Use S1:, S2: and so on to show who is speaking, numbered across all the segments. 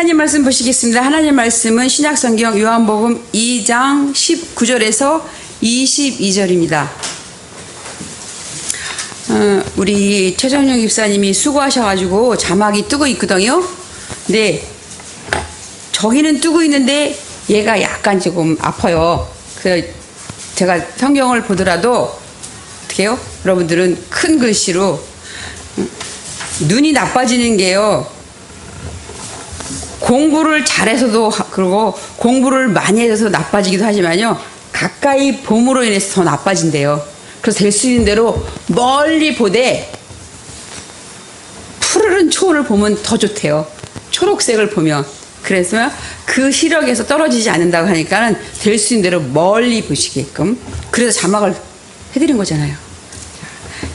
S1: 하나님 말씀 보시겠습니다. 하나님 말씀은 신약성경 요한복음 2장 19절에서 22절입니다. 우리 최정영 집사님이 수고하셔가지고 자막이 뜨고 있거든요. 근데 저기는 뜨고 있는데 얘가 약간 조금 아파요. 그래서 제가 성경을 보더라도 어떻게 해요? 여러분들은 큰 글씨로 눈이 나빠지는 게요. 공부를 잘해서도 그러고 공부를 많이 해서 나빠지기도 하지만요. 가까이 봄으로 인해서 더 나빠진대요. 그래서 될 수 있는 대로 멀리 보되 푸르른 초를 보면 더 좋대요. 초록색을 보면. 그래서 그 시력에서 떨어지지 않는다고 하니까는 될 수 있는 대로 멀리 보시게끔. 그래서 자막을 해드린 거잖아요.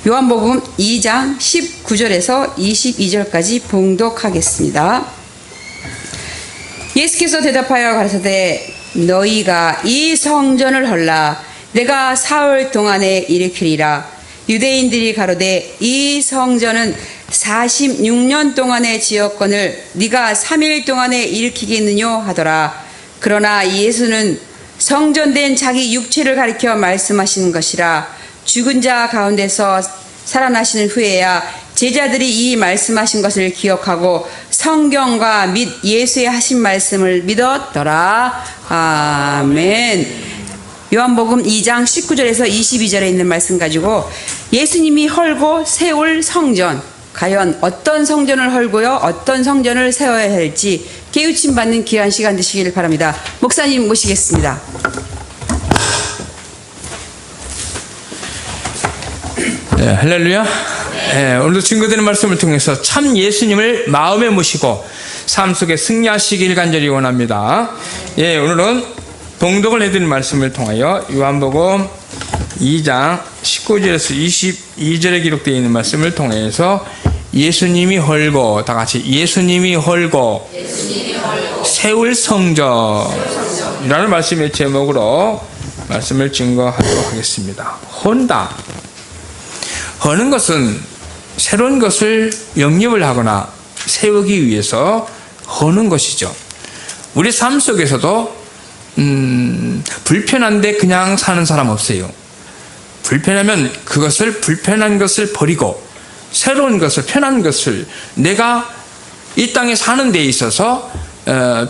S1: 요한복음 2장 19절에서 22절까지 봉독하겠습니다. 예수께서 대답하여 가라사대 너희가 이 성전을 헐라 내가 사흘 동안에 일으키리라. 유대인들이 가로되 이 성전은 46년 동안의 지었거늘 네가 3일 동안에 일으키겠느뇨 하더라. 그러나 예수는 성전된 자기 육체를 가리켜 말씀하시는 것이라. 죽은 자 가운데서 살아나시는 후에야 제자들이 이 말씀하신 것을 기억하고 성경과 및 예수의 하신 말씀을 믿었더라. 아멘. 요한복음 2장 19절에서 22절에 있는 말씀 가지고 예수님이 헐고 세울 성전, 과연 어떤 성전을 헐고요 어떤 성전을 세워야 할지 깨우침 받는 귀한 시간 되시기를 바랍니다. 목사님 모시겠습니다.
S2: 네, 할렐루야. 네, 오늘도 증거되는 말씀을 통해서 참 예수님을 마음에 모시고 삶 속에 승리하시길 간절히 원합니다. 예, 오늘은 봉독을 해드린 말씀을 통하여 요한복음 2장 19절에서 22절에 기록되어 있는 말씀을 통해서 예수님이 헐고, 다 같이 예수님이 헐고 세울 성전이라는 말씀의 제목으로 말씀을 증거하도록 하겠습니다. 헌다. 허는 것은 새로운 것을 영입을 하거나 세우기 위해서 허는 것이죠. 우리 삶 속에서도 불편한데 그냥 사는 사람 없어요. 불편하면 그것을 불편한 것을 버리고 새로운 것을 편한 것을 내가 이 땅에 사는 데 있어서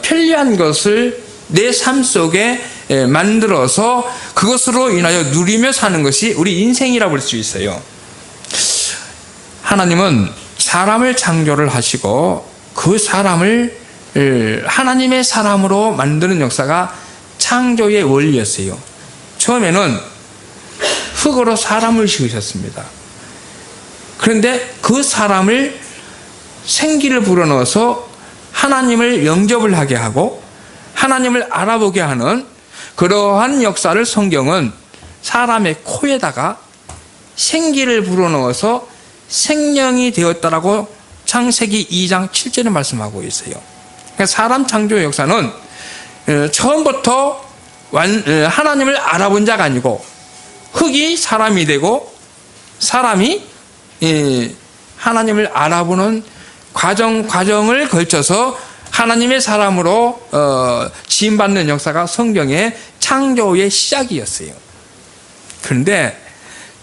S2: 편리한 것을 내 삶 속에 만들어서 그것으로 인하여 누리며 사는 것이 우리 인생이라고 볼 수 있어요. 하나님은 사람을 창조를 하시고 그 사람을 하나님의 사람으로 만드는 역사가 창조의 원리였어요. 처음에는 흙으로 사람을 지으셨습니다. 그런데 그 사람을 생기를 불어넣어서 하나님을 영접을 하게 하고 하나님을 알아보게 하는 그러한 역사를 성경은 사람의 코에다가 생기를 불어넣어서 생명이 되었다라고 창세기 2장 7절에 말씀하고 있어요. 그러니까 사람 창조의 역사는 처음부터 하나님을 알아본 자가 아니고 흙이 사람이 되고 사람이 하나님을 알아보는 과정을 걸쳐서 하나님의 사람으로 지음받는 역사가 성경의 창조의 시작이었어요. 그런데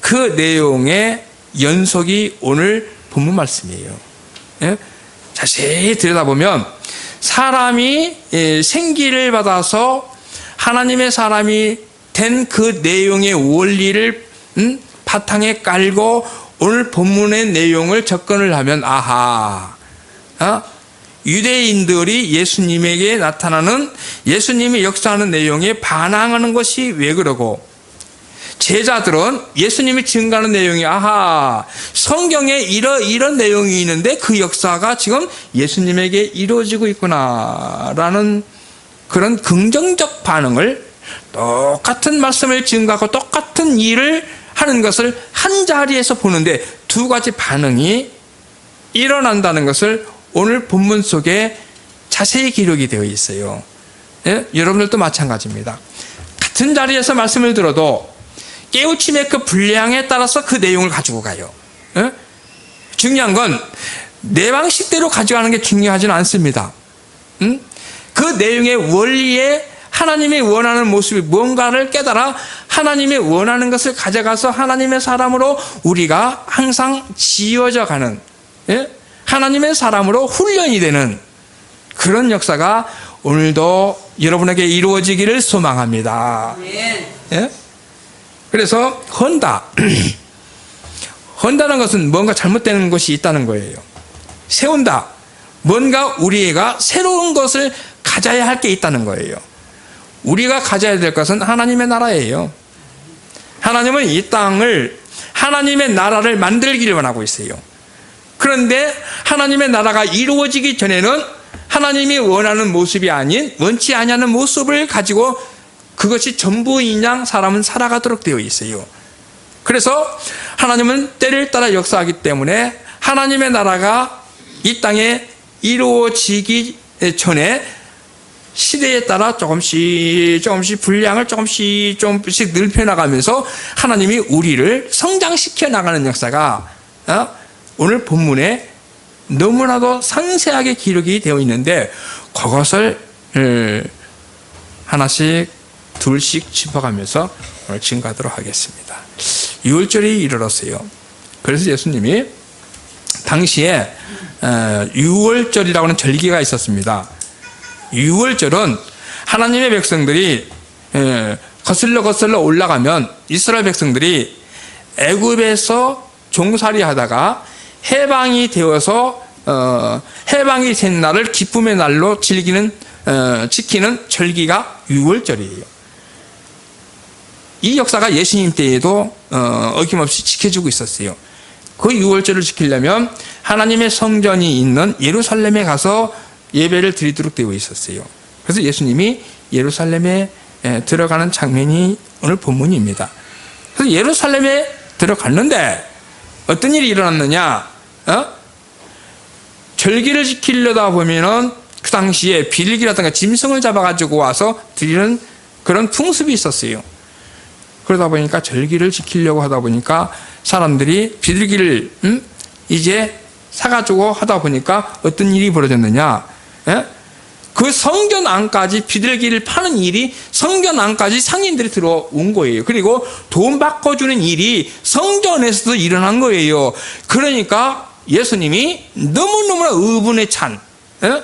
S2: 그 내용의 연속이 오늘 본문 말씀이에요. 예? 자세히 들여다보면 사람이 생기를 받아서 하나님의 사람이 된 그 내용의 원리를 바탕에 깔고 오늘 본문의 내용을 접근을 하면 아하, 유대인들이 예수님에게 나타나는 예수님이 역사하는 내용에 반항하는 것이 왜 그러고 제자들은 예수님이 증거하는 내용이 아하 성경에 이런 내용이 있는데 그 역사가 지금 예수님에게 이루어지고 있구나라는 그런 긍정적 반응을 똑같은 말씀을 증거하고 똑같은 일을 하는 것을 한 자리에서 보는데 두 가지 반응이 일어난다는 것을 오늘 본문 속에 자세히 기록이 되어 있어요. 예? 여러분들도 마찬가지입니다. 같은 자리에서 말씀을 들어도 깨우침의 그 분량에 따라서 그 내용을 가지고 가요. 중요한 건 내 방식대로 가져가는 게 중요하지는 않습니다. 그 내용의 원리에 하나님이 원하는 모습이 뭔가를 깨달아 하나님이 원하는 것을 가져가서 하나님의 사람으로 우리가 항상 지어져 가는, 예? 하나님의 사람으로 훈련이 되는 그런 역사가 오늘도 여러분에게 이루어지기를 소망합니다. 예? 그래서 헌다. 헌다는 것은 뭔가 잘못되는 것이 있다는 거예요. 세운다. 뭔가 우리가 새로운 것을 가져야 할 게 있다는 거예요. 우리가 가져야 될 것은 하나님의 나라예요. 하나님은 이 땅을, 하나님의 나라를 만들기를 원하고 있어요. 그런데 하나님의 나라가 이루어지기 전에는 하나님이 원하는 모습이 아닌, 원치 아니하는 모습을 가지고 그것이 전부인 양 사람은 살아가도록 되어 있어요. 그래서 하나님은 때를 따라 역사하기 때문에 하나님의 나라가 이 땅에 이루어지기 전에 시대에 따라 조금씩 분량을 조금씩 넓혀나가면서 하나님이 우리를 성장시켜 나가는 역사가 오늘 본문에 너무나도 상세하게 기록이 되어 있는데 그것을 하나씩 둘씩 짚어가면서 오늘 증거하도록 하겠습니다. 6월절이 이르렀어요. 그래서 예수님이 당시에 6월절이라고 하는 절기가 있었습니다. 6월절은 하나님의 백성들이 거슬러 올라가면 이스라엘 백성들이 애굽에서 종살이 하다가 해방이 되어서 해방이 된 날을 기쁨의 날로 지키는 절기가 6월절이에요. 이 역사가 예수님 때에도 어김없이 지켜지고 있었어요. 그 6월절을 지키려면 하나님의 성전이 있는 예루살렘에 가서 예배를 드리도록 되어 있었어요. 그래서 예수님이 예루살렘에 들어가는 장면이 오늘 본문입니다. 그래서 예루살렘에 들어갔는데 어떤 일이 일어났느냐? 절기를 지키려다 보면은 그 당시에 비둘기라든가 짐승을 잡아가지고 와서 드리는 그런 풍습이 있었어요. 그러다 보니까 절기를 지키려고 하다 보니까 사람들이 비둘기를 이제 사가지고 하다 보니까 어떤 일이 벌어졌느냐? 예? 그 성전 안까지 비둘기를 파는 일이 성전 안까지 상인들이 들어온 거예요. 그리고 돈 바꿔주는 일이 성전에서도 일어난 거예요. 그러니까 예수님이 너무너무나 의분에 찬, 예?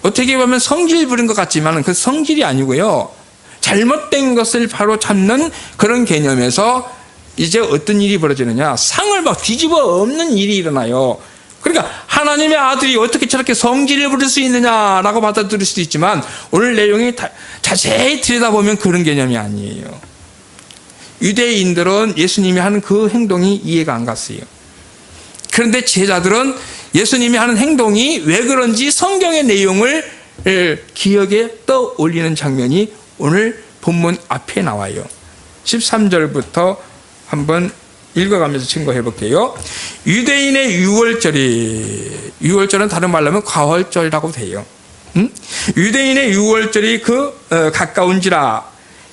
S2: 어떻게 보면 성질 부린 것 같지만 그 성질이 아니고요. 잘못된 것을 바로 잡는 그런 개념에서 이제 어떤 일이 벌어지느냐? 상을 막 뒤집어 엎는 일이 일어나요. 그러니까 하나님의 아들이 어떻게 저렇게 성질을 부릴 수 있느냐라고 받아들일 수도 있지만 오늘 내용이 자세히 들여다보면 그런 개념이 아니에요. 유대인들은 예수님이 하는 그 행동이 이해가 안 갔어요. 그런데 제자들은 예수님이 하는 행동이 왜 그런지 성경의 내용을 기억에 떠올리는 장면이 오늘 본문 앞에 나와요. 13절부터 한번 읽어가면서 증거해 볼게요. 유대인의 6월절은 다른 말로 하면 가월절이라고 돼요. 유대인의 6월절이 가까운지라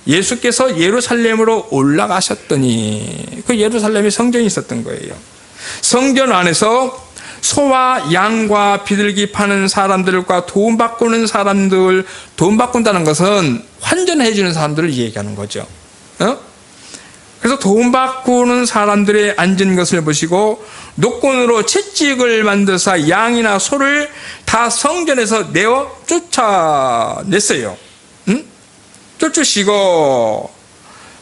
S2: 예수께서 예루살렘으로 올라가셨더니 그 예루살렘에 성전이 있었던 거예요. 성전 안에서 소와 양과 비둘기 파는 사람들과 돈 바꾸는 사람들, 돈 바꾼다는 것은 환전해 주는 사람들을 얘기하는 거죠. 그래서 돈 바꾸는 사람들의 앉은 것을 보시고 노끈으로 채찍을 만드사 양이나 소를 다 성전에서 내어 쫓아냈어요. 쫓으시고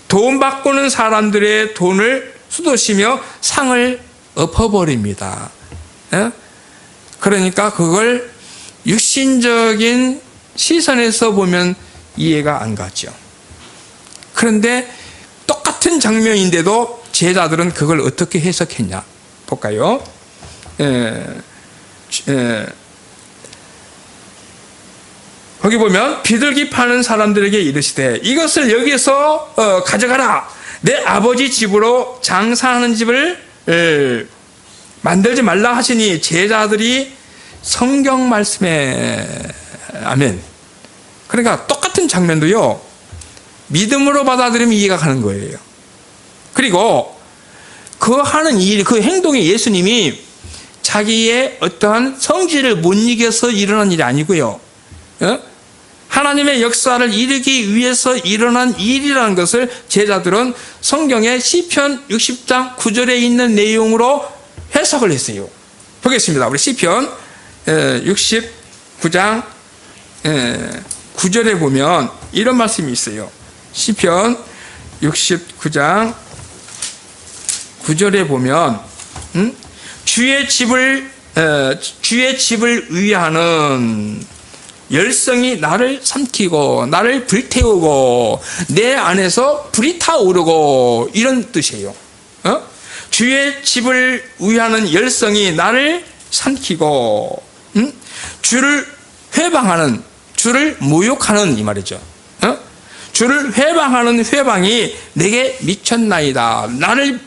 S2: 돈 바꾸는 사람들의 돈을 쏟으시며 상을 엎어버립니다. 그러니까 그걸 육신적인 시선에서 보면 이해가 안 가죠. 그런데 똑같은 장면인데도 제자들은 그걸 어떻게 해석했냐 볼까요? 거기 보면 비둘기 파는 사람들에게 이르시되 이것을 여기서 가져가라. 내 아버지 집으로 장사하는 집을 만들지 말라 하시니 제자들이 성경 말씀에 아멘. 그러니까 똑같은 장면도요. 믿음으로 받아들이면 이해가 가는 거예요. 그리고 그 하는 일, 그 행동이 예수님이 자기의 어떠한 성질을 못 이겨서 일어난 일이 아니고요. 하나님의 역사를 이루기 위해서 일어난 일이라는 것을 제자들은 성경의 시편 60장 9절에 있는 내용으로 해석을 했어요. 보겠습니다. 우리 시편 69장 9절에 보면 이런 말씀이 있어요. 시편 69장 9절에 보면 주의 집을 위하는 열성이 나를 삼키고 나를 불태우고 내 안에서 불이 타오르고 이런 뜻이에요. 주의 집을 위하는 열성이 나를 삼키고 주를 회방하는, 주를 모욕하는 이 말이죠. 주를 회방하는 회방이 내게 미쳤나이다. 나를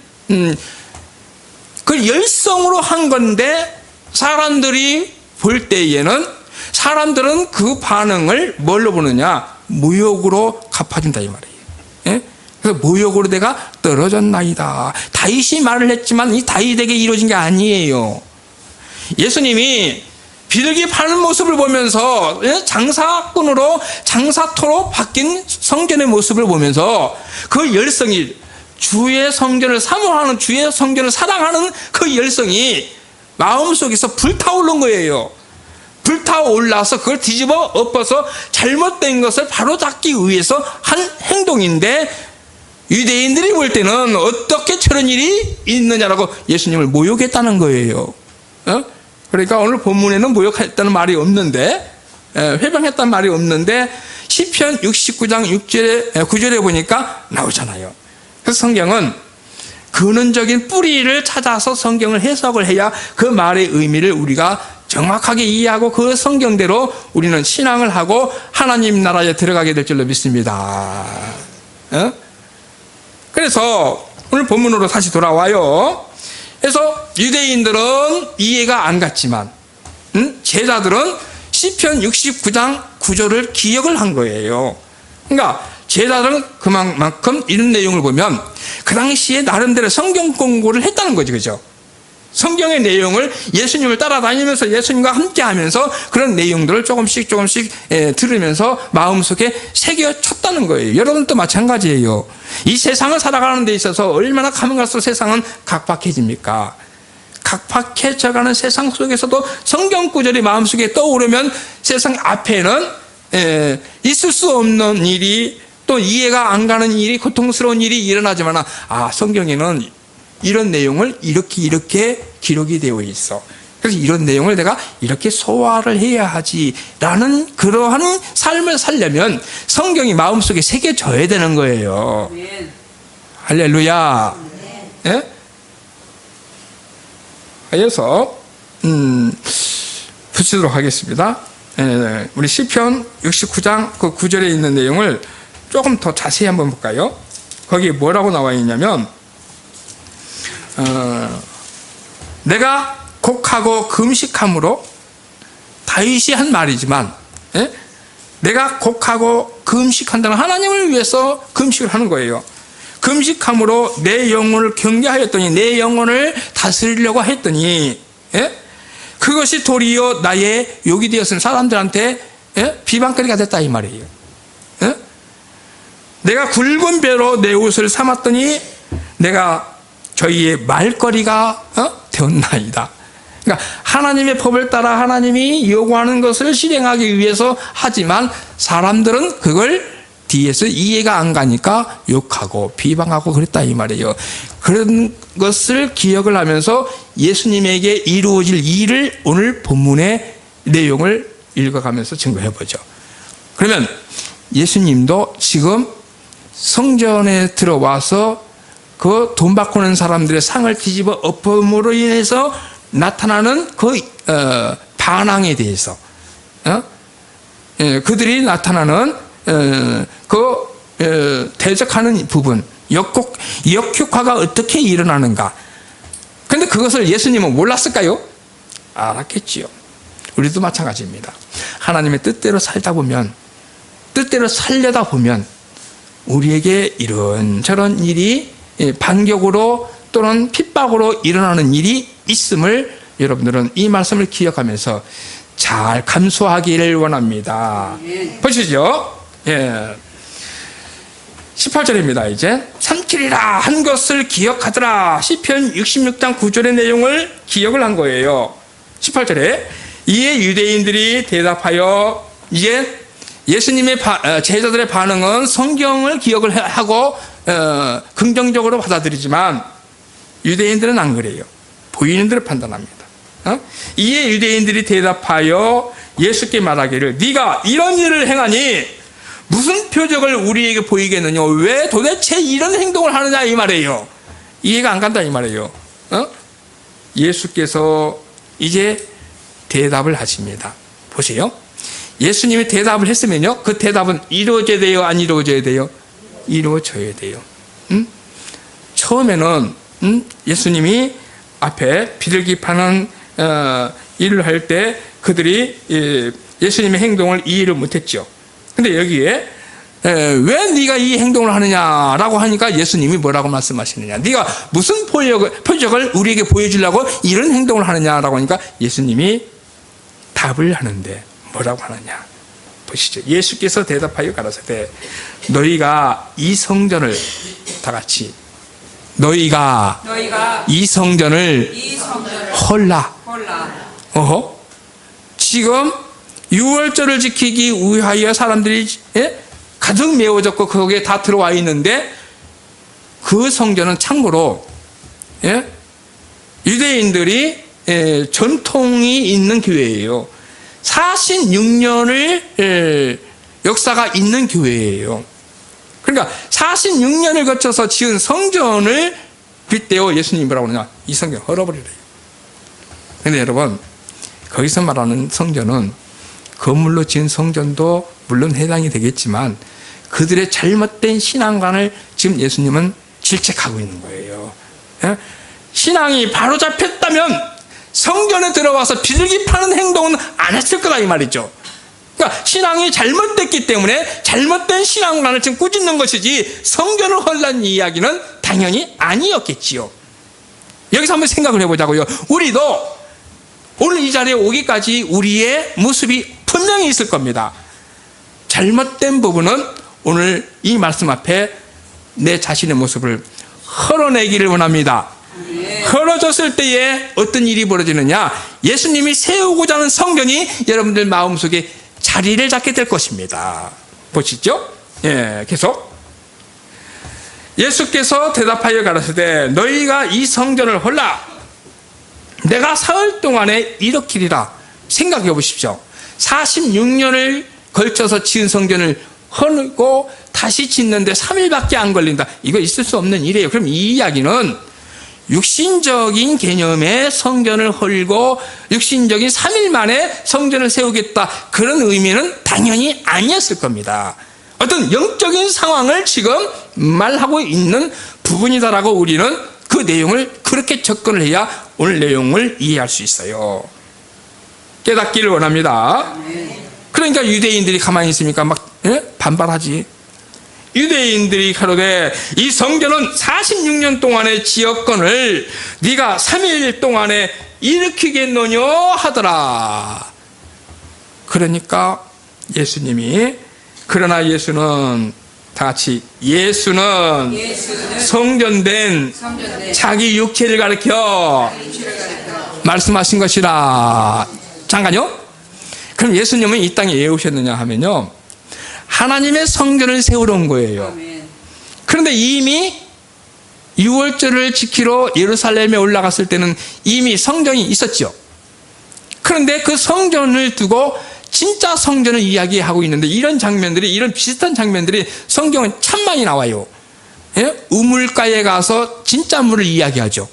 S2: 그 열성으로 한 건데 사람들이 볼 때에는 사람들은 그 반응을 뭘로 보느냐? 모욕으로 갚아준다 이 말이에요. 그래서 모욕으로 내가 떨어졌나이다. 다윗이 말을 했지만 이 다윗에게 이루어진 게 아니에요. 예수님이 비둘기 파는 모습을 보면서 장사꾼으로 장사토로 바뀐 성전의 모습을 보면서 그 열성이 주의 성전을 사모하는, 주의 성전을 사랑하는 그 열성이 마음속에서 불타오른 거예요. 불타올라서 그걸 뒤집어 엎어서 잘못된 것을 바로잡기 위해서 한 행동인데 유대인들이 볼 때는 어떻게 저런 일이 있느냐라고 예수님을 모욕했다는 거예요. 그러니까 오늘 본문에는 모욕했다는 말이 없는데, 회방했다는 말이 없는데 시편 69장 9절에 보니까 나오잖아요. 그래서 성경은 근원적인 뿌리를 찾아서 성경을 해석을 해야 그 말의 의미를 우리가 정확하게 이해하고 그 성경대로 우리는 신앙을 하고 하나님 나라에 들어가게 될 줄로 믿습니다. 그래서 오늘 본문으로 다시 돌아와요. 그래서 유대인들은 이해가 안 갔지만 제자들은 시편 69장 9절을 기억을 한 거예요. 그러니까 제자들은 그만큼 이런 내용을 보면 그 당시에 나름대로 성경 공부를 했다는 거죠. 그죠? 성경의 내용을 예수님을 따라다니면서 예수님과 함께 하면서 그런 내용들을 조금씩 들으면서 마음속에 새겨쳤다는 거예요. 여러분도 마찬가지예요. 이 세상을 살아가는 데 있어서 얼마나 가면 갈수록 세상은 각박해집니까? 각박해져가는 세상 속에서도 성경 구절이 마음속에 떠오르면 세상 앞에는 있을 수 없는 일이, 또 이해가 안 가는 일이, 고통스러운 일이 일어나지만 성경에는 이런 내용을 이렇게 기록이 되어 있어. 그래서 이런 내용을 내가 이렇게 소화를 해야 하지라는 그러한 삶을 살려면 성경이 마음속에 새겨져야 되는 거예요. 네. 할렐루야. 네? 그래서 붙이도록 하겠습니다. 우리 시편 69장 그 9절에 있는 내용을 조금 더 자세히 한번 볼까요? 거기에 뭐라고 나와 있냐면 내가 곡하고 금식함으로, 다윗이 한 말이지만 내가 곡하고 금식한다는 하나님을 위해서 금식을 하는 거예요. 금식함으로 내 영혼을 경계하였더니, 내 영혼을 다스리려고 했더니 그것이 도리어 나의 욕이 되었으니 사람들한테 비방거리가 됐다 이 말이에요. 내가 굵은 배로 내 옷을 삼았더니 내가 저희의 말거리가 되었나이다. 그러니까 하나님의 법을 따라 하나님이 요구하는 것을 실행하기 위해서 하지만 사람들은 그걸 뒤에서 이해가 안 가니까 욕하고 비방하고 그랬다 이 말이에요. 그런 것을 기억을 하면서 예수님에게 이루어질 일을 오늘 본문의 내용을 읽어가면서 증거해 보죠. 그러면 예수님도 지금 성전에 들어와서 그 돈 바꾸는 사람들의 상을 뒤집어 엎음으로 인해서 나타나는 그 반항에 대해서 그들이 나타나는 대적하는 부분, 역효과가 어떻게 일어나는가. 그런데 그것을 예수님은 몰랐을까요? 알았겠지요. 우리도 마찬가지입니다. 하나님의 뜻대로 살다 보면, 뜻대로 살려다 보면 우리에게 이런저런 일이 반격으로 또는 핍박으로 일어나는 일이 있음을 여러분들은 이 말씀을 기억하면서 잘 감수하기를 원합니다. 보시죠. 예. 18절입니다. 이제 삼키리라 한 것을 기억하더라. 시편 66장 9절의 내용을 기억을 한 거예요. 18절에 이에 유대인들이 대답하여, 이제 예수님의 제자들의 반응은 성경을 기억을 하고 긍정적으로 받아들이지만 유대인들은 안 그래요. 보이는 대로 판단합니다. 이에 유대인들이 대답하여 예수께 말하기를 네가 이런 일을 행하니 무슨 표적을 우리에게 보이겠느냐? 왜 도대체 이런 행동을 하느냐 이 말이에요. 이해가 안 간다 이 말이에요. 예수께서 이제 대답을 하십니다. 보세요. 예수님이 대답을 했으면요, 그 대답은 이루어져야 돼요, 안 이루어져야 돼요? 이루어져야 돼요. 처음에는 예수님이 앞에 비둘기 파는 일을 할 때 그들이 예수님의 행동을 이해를 못했죠. 근데 여기에 왜 네가 이 행동을 하느냐라고 하니까 예수님이 뭐라고 말씀하시느냐? 네가 무슨 표적을 우리에게 보여주려고 이런 행동을 하느냐라고 하니까 예수님이 답을 하는데 뭐라고 하느냐? 보시죠. 예수께서 대답하여 가라사대 너희가 이 성전을 다 같이 너희가 이 성전을 헐라. 어허. 지금 유월절을 지키기 위하여 사람들이 가득 메워졌고 거기에 다 들어와 있는데 그 성전은 참고로 유대인들이 전통이 있는 교회예요. 46년을 역사가 있는 교회예요. 그러니까 46년을 거쳐서 지은 성전을 빗대어 예수님이 뭐라고 하느냐? 이 성전 헐어버리래요. 그런데 여러분, 거기서 말하는 성전은 건물로 지은 성전도 물론 해당이 되겠지만 그들의 잘못된 신앙관을 지금 예수님은 질책하고 있는 거예요. 신앙이 바로 잡혔다면 성전에 들어와서 비둘기 파는 행동은 안 했을 거다 이 말이죠. 그러니까 신앙이 잘못됐기 때문에 잘못된 신앙관을 지금 꾸짖는 것이지 성전을 헐라는 이야기는 당연히 아니었겠지요. 여기서 한번 생각을 해보자고요. 우리도 오늘 이 자리에 오기까지 우리의 모습이 분명히 있을 겁니다. 잘못된 부분은 오늘 이 말씀 앞에 내 자신의 모습을 헐어내기를 원합니다. 헐어졌을 때에 어떤 일이 벌어지느냐? 예수님이 세우고자 하는 성전이 여러분들 마음속에 자리를 잡게 될 것입니다. 보시죠. 예, 계속. 예수께서 대답하여 가라사대 너희가 이 성전을 헐라. 내가 사흘 동안에 일으키리라. 생각해 보십시오. 46년을 걸쳐서 지은 성전을 헐고 다시 짓는데 3일밖에 안 걸린다. 이거 있을 수 없는 일이에요. 그럼 이 이야기는 육신적인 개념의 성전을 헐고 육신적인 3일 만에 성전을 세우겠다. 그런 의미는 당연히 아니었을 겁니다. 어떤 영적인 상황을 지금 말하고 있는 부분이다라고 우리는 그 내용을 그렇게 접근을 해야 오늘 내용을 이해할 수 있어요. 깨닫기를 원합니다. 그러니까 유대인들이 가만히 있으니까 막 반발하지. 유대인들이 가로되 이 성전은 46년 동안의 지역권을 네가 3일 동안에 일으키겠노냐 하더라. 그러니까 예수님이 그러나 예수는 다 같이 예수는 성전된 자기 육체를 가리켜 말씀하신 것이라. 잠깐요. 그럼 예수님은 이 땅에 왜 오셨느냐 하면요, 하나님의 성전을 세우러 온 거예요. 그런데 이미 유월절을 지키러 예루살렘에 올라갔을 때는 이미 성전이 있었죠. 그런데 그 성전을 두고 진짜 성전을 이야기하고 있는데 이런 장면들이, 이런 비슷한 장면들이 성경은 참 많이 나와요. 우물가에 가서 진짜 물을 이야기하죠.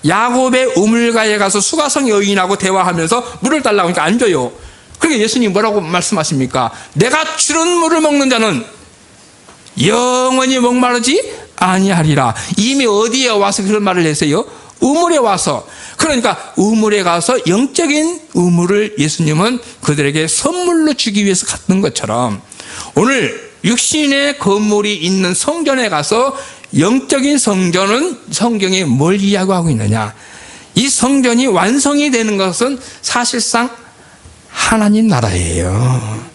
S2: 야곱의 우물가에 가서 수가성 여인하고 대화하면서 물을 달라고 하니까 안 줘요. 그러니까 예수님 뭐라고 말씀하십니까? 내가 주는 물을 먹는 자는 영원히 목마르지 아니하리라. 이미 어디에 와서 그런 말을 했어요? 우물에 와서. 그러니까 우물에 가서 영적인 우물을 예수님은 그들에게 선물로 주기 위해서 갔던 것처럼 오늘 육신의 건물이 있는 성전에 가서 영적인 성전은 성경에 뭘 이야기하고 있느냐? 이 성전이 완성이 되는 것은 사실상 하나님 나라예요.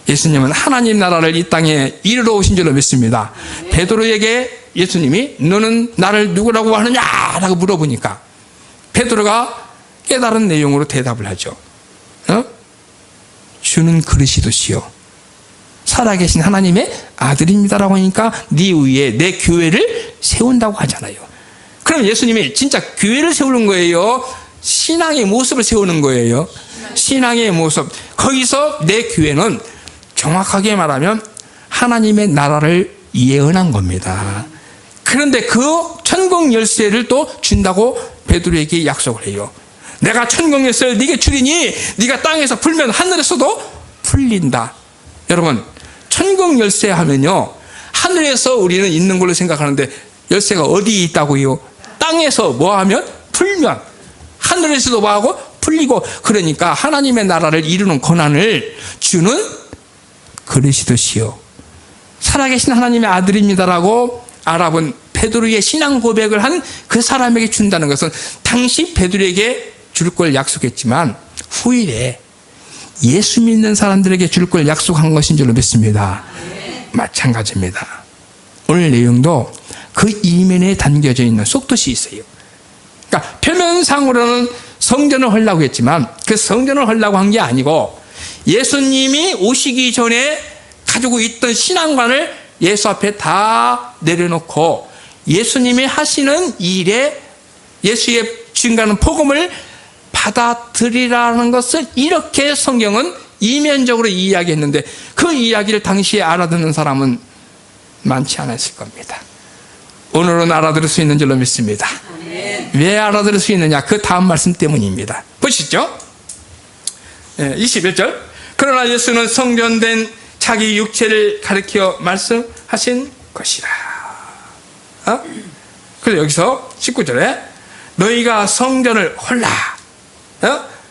S2: 예수님은 하나님 나라를 이 땅에 이루러 오신 줄로 믿습니다. 베드로에게 예수님이 너는 나를 누구라고 하느냐? 라고 물어보니까 베드로가 깨달은 내용으로 대답을 하죠. 주는 그리스도시요 살아계신 하나님의 아들입니다라고 하니까 네 위에 내 교회를 세운다고 하잖아요. 그럼 예수님이 진짜 교회를 세우는 거예요? 신앙의 모습을 세우는 거예요? 신앙의 모습. 거기서 내 교회는 정확하게 말하면 하나님의 나라를 예언한 겁니다. 그런데 그 천국 열쇠를 또 준다고 베드로에게 약속을 해요. 내가 천국 열쇠를 네게 주리니 네가 땅에서 풀면 하늘에서도 풀린다. 여러분, 천국 열쇠 하면요, 하늘에서 우리는 있는 걸로 생각하는데 열쇠가 어디에 있다고요? 땅에서 뭐 하면? 풀면. 하늘에서도 뭐 하고? 풀리고. 그러니까 하나님의 나라를 이루는 권한을 주는 그리스도시요 살아계신 하나님의 아들입니다라고 알아본 베드로의 신앙 고백을 한 그 사람에게 준다는 것은 당시 베드로에게 줄 걸 약속했지만 후일에 예수 믿는 사람들에게 줄 걸 약속한 것인 줄로 믿습니다. 마찬가지입니다. 오늘 내용도 그 이면에 담겨져 있는 속뜻이 있어요. 그러니까 표면상으로는 성전을 헐라고 했지만 그 성전을 헐라고 한 게 아니고 예수님이 오시기 전에 가지고 있던 신앙관을 예수 앞에 다 내려놓고 예수님이 하시는 일에 예수의 증가하는 복음을 받아들이라는 것을 이렇게 성경은 이면적으로 이야기했는데 그 이야기를 당시에 알아듣는 사람은 많지 않았을 겁니다. 오늘은 알아들을 수 있는 줄로 믿습니다. 왜 알아들을 수 있느냐? 그 다음 말씀 때문입니다. 보시죠. 21절. 그러나 예수는 성전된 자기 육체를 가리켜 말씀하신 것이라. 그래서 여기서 19절에 너희가 성전을 헐라.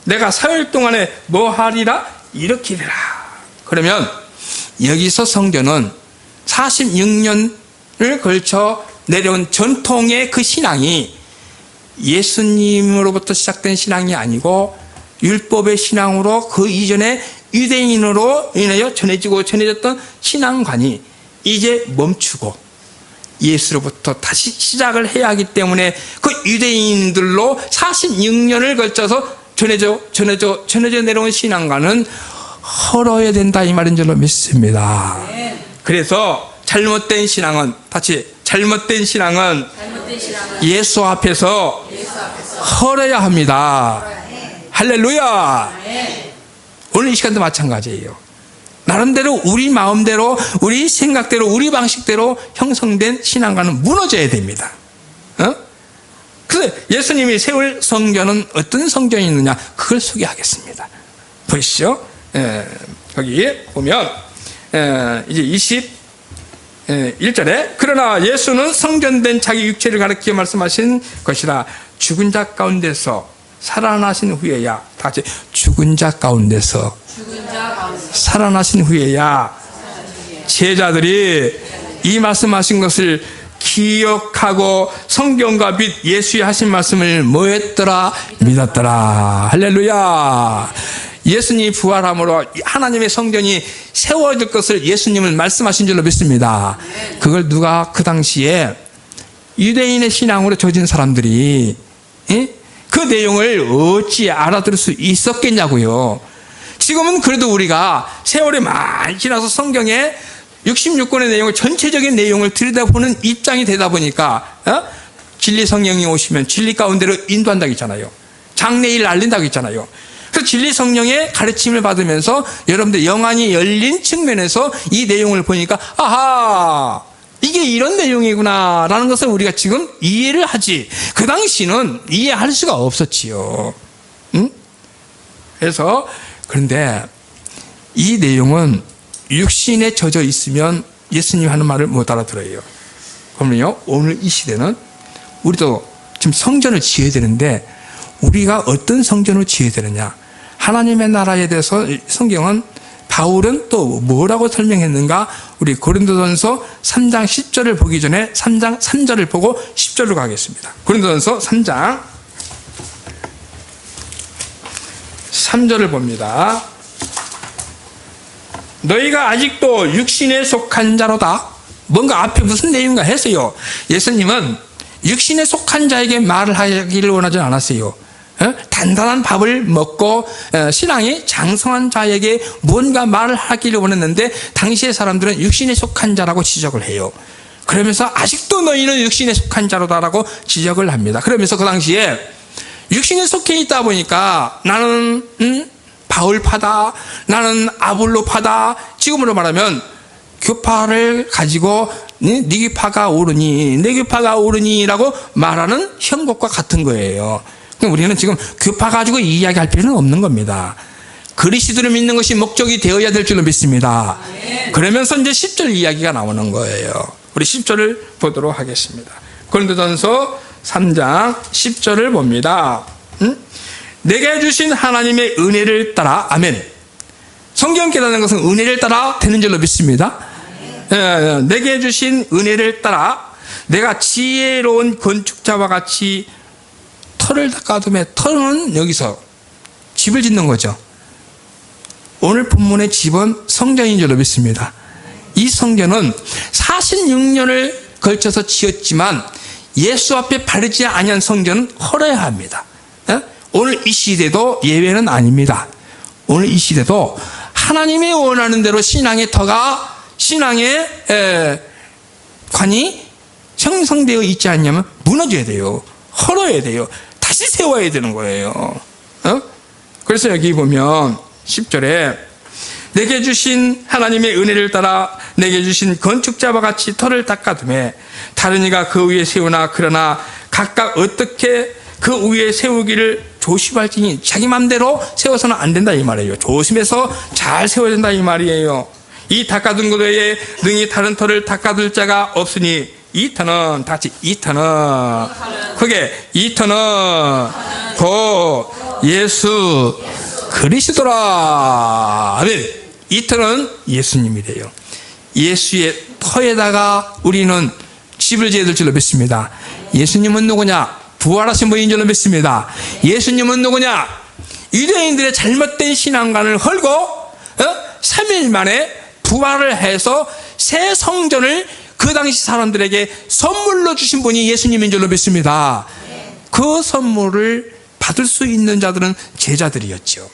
S2: 내가 사흘 동안에 뭐 하리라? 일으키리라. 그러면 여기서 성전은 46년을 걸쳐 내려온 전통의 그 신앙이 예수님으로부터 시작된 신앙이 아니고 율법의 신앙으로 그 이전에 유대인으로 인하여 전해졌던 신앙관이 이제 멈추고 예수로부터 다시 시작을 해야 하기 때문에 그 유대인들로 46년을 걸쳐서 전해져 내려온 신앙관은 헐어야 된다 이 말인 줄로 믿습니다. 그래서 잘못된 신앙은 예수 앞에서 헐어야 합니다. 할렐루야. 오늘 이 시간도 마찬가지예요. 나름대로 우리 마음대로 우리 생각대로 우리 방식대로 형성된 신앙관은 무너져야 됩니다. 그래서 예수님이 세울 성전은 어떤 성전이 있느냐 그걸 소개하겠습니다. 보시죠. 거기 보면 이제 21절에 그러나 예수는 성전된 자기 육체를 가리켜 말씀하신 것이라 죽은 자 가운데서 살아나신 후에야 다 같이 죽은 자 가운데서 살아나신 후에야 제자들이 이 말씀하신 것을 기억하고 성경과 및 예수의 하신 말씀을 뭐 했더라? 믿었더라. 할렐루야. 예수님이 부활함으로 하나님의 성전이 세워질 것을 예수님은 말씀하신 줄로 믿습니다. 그걸 누가 그 당시에 유대인의 신앙으로 젖은 사람들이 그 내용을 어찌 알아들을 수 있었겠냐고요. 지금은 그래도 우리가 세월이 많이 지나서 성경에 66권의 내용을 전체적인 내용을 들여다보는 입장이 되다 보니까 진리 성령이 오시면 진리 가운데로 인도한다고 했잖아요. 장래일 알린다고 했잖아요. 그래서 진리 성령의 가르침을 받으면서 여러분들 영안이 열린 측면에서 이 내용을 보니까 아하 이게 이런 내용이구나 라는 것을 우리가 지금 이해를 하지 그 당시는 이해할 수가 없었지요. 그래서 그런데 이 내용은 육신에 젖어 있으면 예수님 하는 말을 못 알아들어요. 그러면요 오늘 이 시대는 우리도 지금 성전을 지어야 되는데 우리가 어떤 성전을 지어야 되느냐 하나님의 나라에 대해서 성경은 바울은 또 뭐라고 설명했는가 우리 고린도전서 3장 10절을 보기 전에 3장 3절을 보고 10절로 가겠습니다. 고린도전서 3장 3절을 봅니다. 너희가 아직도 육신에 속한 자로다. 뭔가 앞에 무슨 내용인가 했어요. 예수님은 육신에 속한 자에게 말을 하기를 원하지 않았어요. 단단한 밥을 먹고 신앙이 장성한 자에게 뭔가 말을 하기를 원했는데 당시의 사람들은 육신에 속한 자라고 지적을 해요. 그러면서 아직도 너희는 육신에 속한 자로다라고 지적을 합니다. 그러면서 그 당시에 육신에 속해 있다 보니까 나는 바울파다, 나는 아볼로파다, 지금으로 말하면 교파를 가지고 네 교파가 옳으니 내 교파가 옳으니라고 말하는 형법과 같은 거예요. 우리는 지금 교파 가지고 이야기할 필요는 없는 겁니다. 그리스도를 믿는 것이 목적이 되어야 될 줄로 믿습니다. 그러면서 이제 10절 이야기가 나오는 거예요. 우리 10절을 보도록 하겠습니다. 고린도전서 3장 10절을 봅니다. 내게 주신 하나님의 은혜를 따라, 아멘. 성경 깨닫는 것은 은혜를 따라 되는 줄로 믿습니다. 내게 주신 은혜를 따라 내가 지혜로운 건축자와 같이 터를 닦아둠에, 터는 여기서 집을 짓는 거죠. 오늘 본문의 집은 성전인 줄로 믿습니다. 이 성전은 46년을 걸쳐서 지었지만 예수 앞에 바르지 아니한 성전은 헐어야 합니다. 오늘 이 시대도 예외는 아닙니다. 오늘 이 시대도 하나님이 원하는 대로 신앙의 터가, 신앙의 관이 형성되어 있지 않냐면 무너져야 돼요. 헐어야 돼요. 다시 세워야 되는 거예요. 그래서 여기 보면 10절에 내게 주신 하나님의 은혜를 따라 내게 주신 건축자와 같이 터를 닦아둠에 다른 이가 그 위에 세우나 그러나 각각 어떻게 그 위에 세우기를 조심할지니, 자기 맘대로 세워서는 안 된다 이 말이에요. 조심해서 잘 세워야 된다 이 말이에요. 이 닦아둔 것 외에 능히 다른 터를 닦아둘 자가 없으니 이 터는, 다 같이 이 터는, 그게 이 터는 곧 예수 그리스도라. 아멘. 이 터는 예수님이래요. 예수의 터에다가 우리는 집을 지어야 될 줄로 믿습니다. 예수님은 누구냐? 부활하신 분인 줄로 믿습니다. 예수님은 누구냐? 유대인들의 잘못된 신앙관을 헐고 3일 만에 부활을 해서 새 성전을 그 당시 사람들에게 선물로 주신 분이 예수님인 줄로 믿습니다. 그 선물을 받을 수 있는 자들은 제자들이었죠.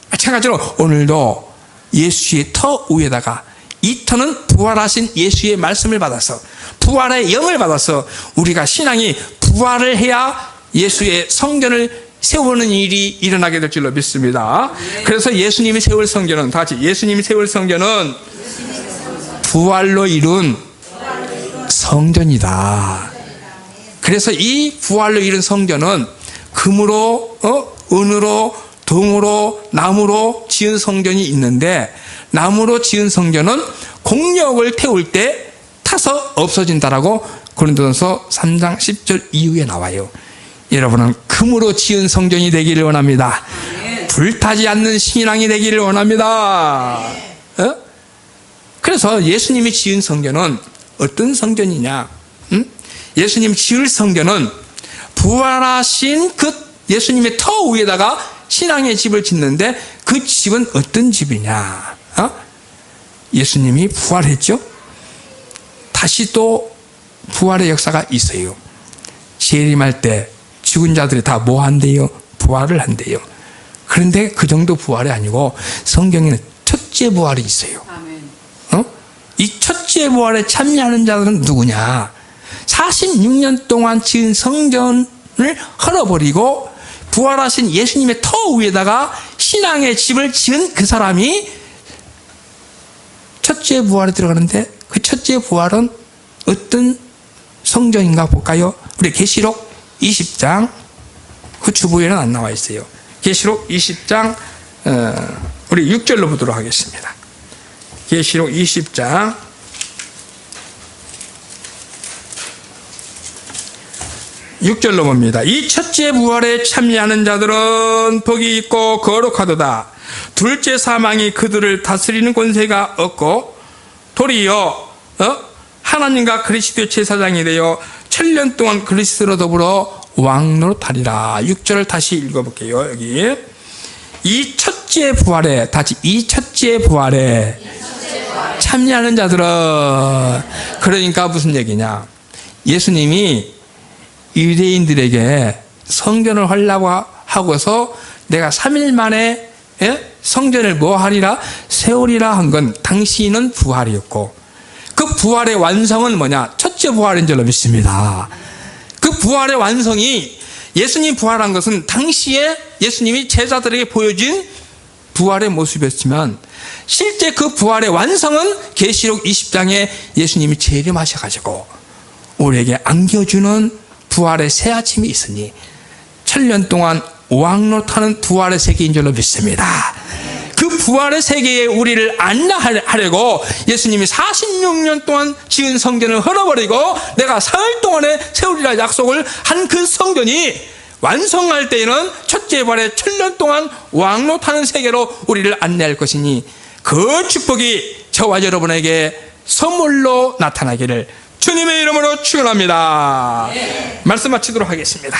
S2: 마찬가지로 오늘도 예수의 터 위에다가, 이 터는 부활하신 예수의 말씀을 받아서, 부활의 영을 받아서 우리가 신앙이 부활을 해야 예수의 성전을 세우는 일이 일어나게 될 줄로 믿습니다. 그래서 예수님이 세울 성전은, 다 같이 예수님이 세울 성전은 부활로 이룬 성전이다. 그래서 이 부활로 이룬 성전은 금으로, 은으로, 동으로, 나무로 지은 성전이 있는데, 나무로 지은 성전은 공력을 태울 때 타서 없어진다라고 고린도전서 3장 10절 이후에 나와요. 여러분은 금으로 지은 성전이 되기를 원합니다. 불타지 않는 신앙이 되기를 원합니다. 그래서 예수님이 지은 성전은 어떤 성전이냐? 예수님 지을 성전은 부활하신 그 예수님의 터 위에다가 신앙의 집을 짓는데, 그 집은 어떤 집이냐? 예수님이 부활했죠? 다시 또 부활의 역사가 있어요. 재림할 때 죽은 자들이 다 뭐 한대요? 부활을 한대요. 그런데 그 정도 부활이 아니고 성경에는 첫째 부활이 있어요. 이 첫째 부활에 참여하는 자들은 누구냐? 46년 동안 지은 성전을 헐어버리고 부활하신 예수님의 터 위에다가 신앙의 집을 지은 그 사람이 첫째 부활에 들어가는데, 그 첫째 부활은 어떤 성전인가 볼까요? 우리 계시록 20장, 그 주부에는 안 나와 있어요. 계시록 20장 우리 6절로 보도록 하겠습니다. 계시록 20장 6절로 봅니다. 이 첫째 부활에 참여하는 자들은 복이 있고 거룩하도다. 둘째 사망이 그들을 다스리는 권세가 없고 도리어 하나님과 그리스도의 제사장이 되어 7년 동안 그리스도로 더불어 왕노릇하리라. 6절을 다시 읽어볼게요. 여기 이 첫째 첫째 부활에, 다시 이 첫째 부활에 참여하는 자들은, 그러니까 무슨 얘기냐, 예수님이 유대인들에게 성전을 하려고 하고서 내가 3일 만에 성전을 뭐 하리라? 세우리라 한 건 당시는 부활이었고, 그 부활의 완성은 뭐냐? 첫째 부활인 줄로 믿습니다. 그 부활의 완성이, 예수님 부활한 것은 당시에 예수님이 제자들에게 보여준 부활의 모습이었지만, 실제 그 부활의 완성은 계시록 20장에 예수님이 재림하셔가지고 우리에게 안겨주는 부활의 새 아침이 있으니 7년 동안 오왕노타는 부활의 세계인 줄로 믿습니다. 그 부활의 세계에 우리를 안내하려고 예수님이 46년 동안 지은 성전을 헐어버리고 내가 사흘 동안에 세우리라 약속을 한 그 성전이 완성할 때에는 첫째 부활의 7년 동안 왕노타는 세계로 우리를 안내할 것이니, 그 축복이 저와 여러분에게 선물로 나타나기를 주님의 이름으로 축원합니다. 말씀 마치도록 하겠습니다.